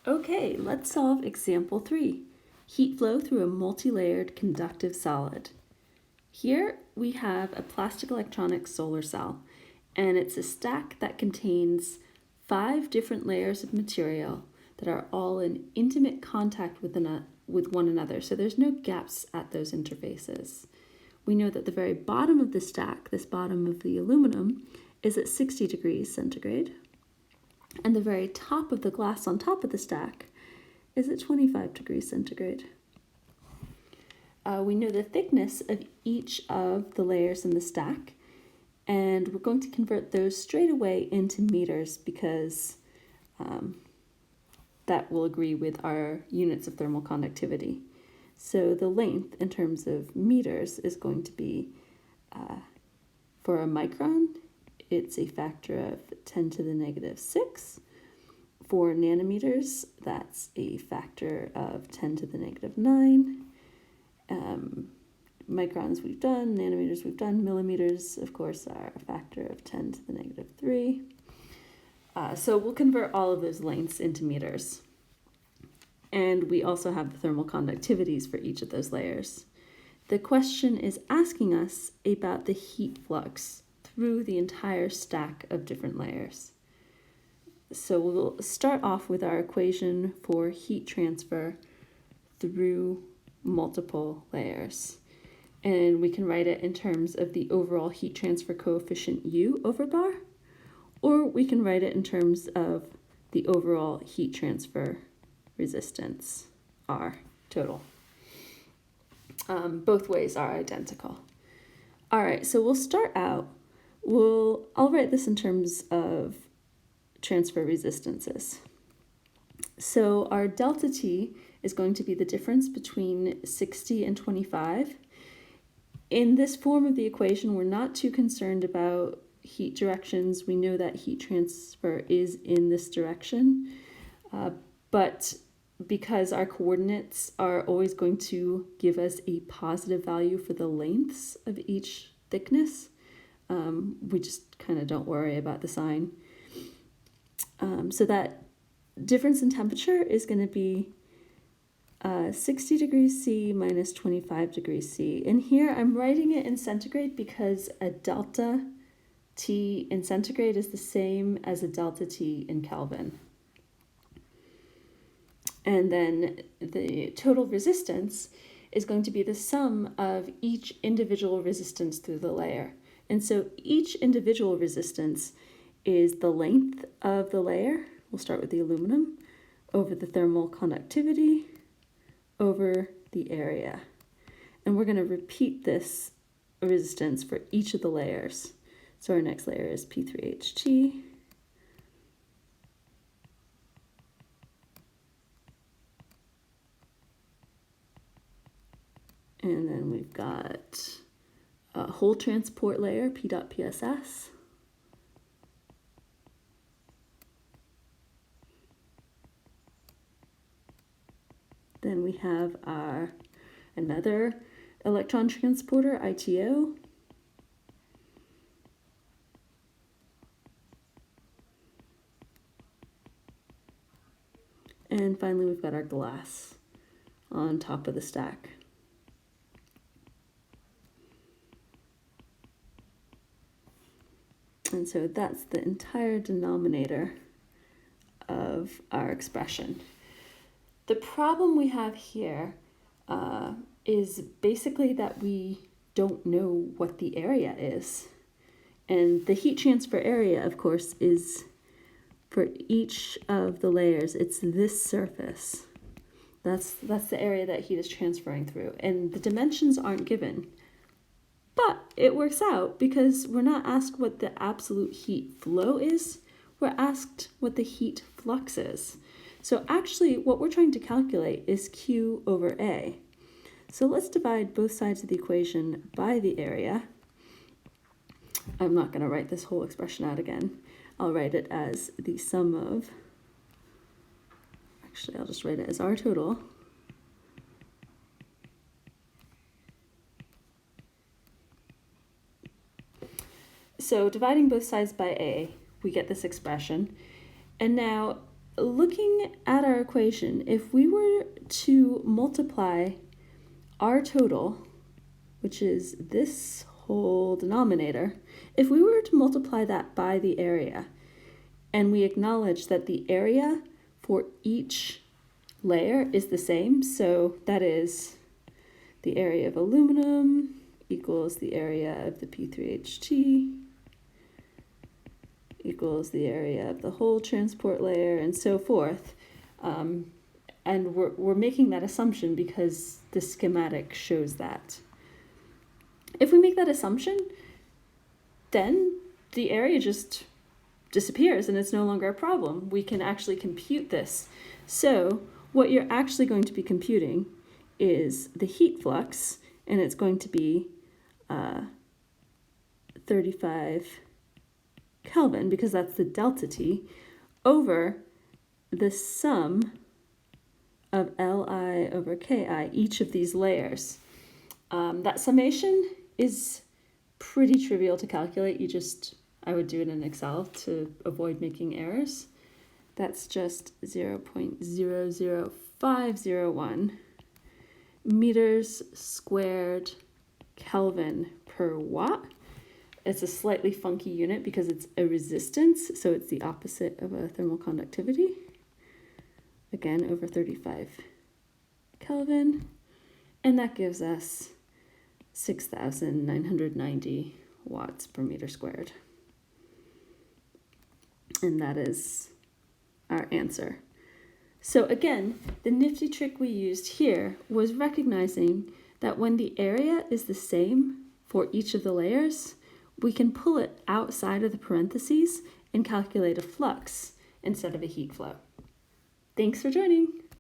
Okay, let's solve example 3. Heat flow through a multi-layered conductive solid. Here we have a plastic electronic solar cell, and it's a stack that contains 5 different layers of material that are all in intimate contact with one another, so there's no gaps at those interfaces. We know that the very bottom of the stack, this bottom of the aluminum, is at 60 degrees centigrade. And the very top of the glass on top of the stack is at 25 degrees centigrade. We know the thickness of each of the layers in the stack, and we're going to convert those straight away into meters because that will agree with our units of thermal conductivity. So the length in terms of meters is going to be, for a micron, it's a factor of 10 to the negative 6. For nanometers, that's a factor of 10 to the negative 9. Microns we've done, nanometers we've done, millimeters, of course, are a factor of 10 to the negative 3. So we'll convert all of those lengths into meters. And we also have the thermal conductivities for each of those layers. The question is asking us about the heat flux through the entire stack of different layers. So we'll start off with our equation for heat transfer through multiple layers. And we can write it in terms of the overall heat transfer coefficient U over bar, or we can write it in terms of the overall heat transfer resistance, R total. Both ways are identical. All right, so we'll start out. I'll write this in terms of transfer resistances. So our delta T is going to be the difference between 60 and 25. In this form of the equation, we're not too concerned about heat directions. We know that heat transfer is in this direction, but because our coordinates are always going to give us a positive value for the lengths of each thickness, we just kind of don't worry about the sign. So that difference in temperature is going to be 60 degrees C minus 25 degrees C. And here I'm writing it in centigrade because a delta T in centigrade is the same as a delta T in Kelvin. And then the total resistance is going to be the sum of each individual resistance through the layer. And so each individual resistance is the length of the layer. We'll start with the aluminum over the thermal conductivity over the area. And we're going to repeat this resistance for each of the layers. So our next layer is P3HT. And then we've got a whole transport layer, P.PSS. Then we have another electron transporter, ITO. And finally, we've got our glass on top of the stack. And so that's the entire denominator of our expression. The problem we have here is basically that we don't know what the area is. And the heat transfer area, of course, is for each of the layers, it's this surface. That's the area that heat is transferring through. And the dimensions aren't given. But it works out because we're not asked what the absolute heat flow is. We're asked what the heat flux is. So actually, what we're trying to calculate is Q over A. So let's divide both sides of the equation by the area. I'm not going to write this whole expression out again. I'll write it as the sum of, actually I'll just write it as R total So dividing both sides by A, we get this expression. And now looking at our equation, if we were to multiply our total, which is this whole denominator, if we were to multiply that by the area, and we acknowledge that the area for each layer is the same, so that is the area of aluminum equals the area of the P3HT equals the area of the whole transport layer, and so forth. And we're making that assumption because the schematic shows that. If we make that assumption, then the area just disappears and it's no longer a problem. We can actually compute this. So what you're actually going to be computing is the heat flux, and it's going to be 35 Kelvin, because that's the delta T, over the sum of Li over Ki, each of these layers. That summation is pretty trivial to calculate. I would do it in Excel to avoid making errors. That's just 0.00501 meters squared Kelvin per watt. It's a slightly funky unit because it's a resistance, so it's the opposite of a thermal conductivity. Again, over 35 Kelvin, and that gives us 6,990 watts per meter squared. And that is our answer. So again, the nifty trick we used here was recognizing that when the area is the same for each of the layers, we can pull it outside of the parentheses and calculate a flux instead of a heat flow. Thanks for joining.